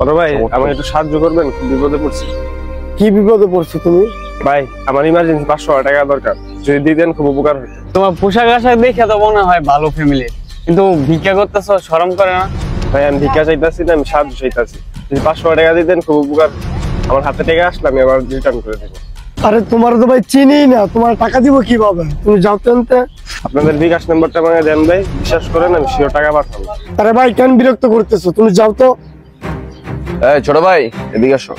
বড় ভাই আমাকে একটু সাহায্য করবেন, খুব বিপদে পড়ছি। কি বিপদে পড়ছো তুমি? ভাই আমার ইমার্জেন্সি 500 টাকা দরকার, যদি দিতেন খুব উপকার হতো। তোমার পোশাক আশাক দেখে তো মনে হয় ভালো ফ্যামিলির, কিন্তু ভিক্ষা করতেছো, শরম করে না? ভাই আমি ভিক্ষা চাইতাছি না, আমি সাহায্য চাইতাছি। যদি 500 টাকা দিতেন খুব উপকার হতো। আমার হাতে টাকা আসলে আমি আবার রিটার্ন করে দেবো। আরে তোমার তো ভাই চিনি না, তোমার টাকা দিব কিভাবে? তুমি যাও তো আনতে। আপনাদের বিকাশ নাম্বারটা আমাকে দেন ভাই, বিশ্বাস করেন আমি শিওর টাকা পাঠাবো। আরে ভাই কেন বিরক্ত করতেছো? তুমি যাও তো। এই ছোট ভাই এদিকে আসো।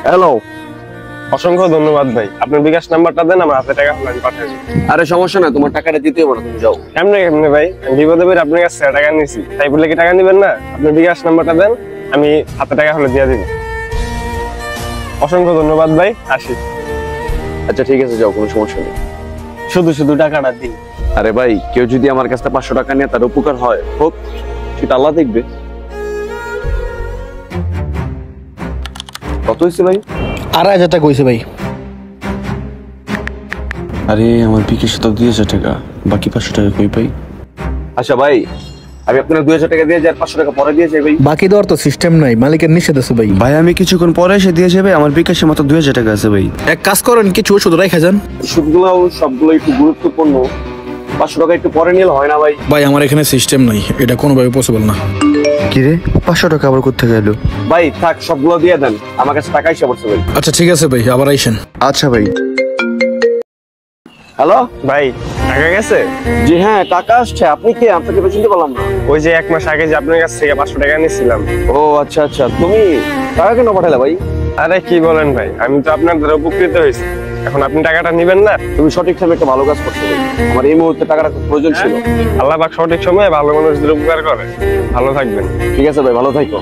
হ্যালো। অসংখ্য ধন্যবাদ ভাই, আপনার বিকাশ নাম্বারটা দেন, আমার হাতে টাকা হলে আমি পাঠিয়ে দেবো। আরে সমস্যা না, তোমার টাকাটা দিতে হবে না, তুমি যাও। কেমনে কেমনে ভাই, আমি বিপদে পড়ে আপনার কাছে টাকা নিয়েছি, তাই বলে কি টাকা নিবেন না? আপনার বিকাশ নাম্বারটা দেন, আমি হাতে টাকা হলে দিয়ে দিব। অসংখ্য ধন্যবাদ ভাই, আসি। আচ্ছা ঠিক আছে, যাও, কোনো সমস্যা নেই। শুধু শুধু টাকাটা দিই। আরে ভাই, কেউ যদি আমার কাছে 500 টাকা নিয়ে তার উপকার হয় হোক, সেটা আল্লাহ দেখবে। কত হয়েছে ভাই? 2,500 টাকা হয়েছে ভাই। আরে আমার বিকাশে তো 2,000 টাকা, বাকি 500 টাকা কই পাই? আচ্ছা ভাই, আমি আপনার 2,000 টাকা দিয়ে যাই, 500 টাকা পরে দিয়ে যাই ভাই। বাকি দেওয়ার তো সিস্টেম নাই, মালিকের নিষেধ আছে ভাই। ভাই আমি কিছুক্ষণ পরে এসে দিয়ে যাবে, আমার বিকাশে মাত্র 2,000 টাকা আছে ভাই। এক কাজ করেন, কিছু ওষুধ রেখে যান। ওষুধগুলো সবগুলো একটু গুরুত্বপূর্ণ, 500 টাকা একটু পরে নিলে হয় না ভাই? ভাই আমার এখানে সিস্টেম নাই, এটা কোনোভাবে পসিবল না। কি রে, 500 টাকা আবার কোত্থেকে এলো? ভাই থাক, সবগুলো দিয়ে দেন, আমার কাছে টাকা এসে পড়ছে ভাই। আচ্ছা ঠিক আছে ভাই, আবার আইসেন। আচ্ছা ভাই। হ্যালো ভাই টাকা গেছে? জি হ্যাঁ, টাকা আসছে। আপনি কে? আপনাকে তো চিনতে পারলাম না। ওই যে 1 মাস আগে যে আপনার কাছ থেকে 500 টাকা নিয়েছিলাম। ও আচ্ছা আচ্ছা, তুমি টাকা কেন পাঠালে ভাই? আরে কি বলেন ভাই, আমি তো আপনার দ্বারা উপকৃত হয়েছি, এখন আপনি টাকাটা নিবেন না? তুমি সঠিক সময় একটা ভালো কাজ করছো ভাই, আমার এই মুহূর্তে টাকাটা খুব প্রয়োজন ছিল। আল্লাহ পাক সঠিক সময়ে ভালো মানুষদের উপকার করে। ভালো থাকবেন। ঠিক আছে ভাই, ভালো থাকো।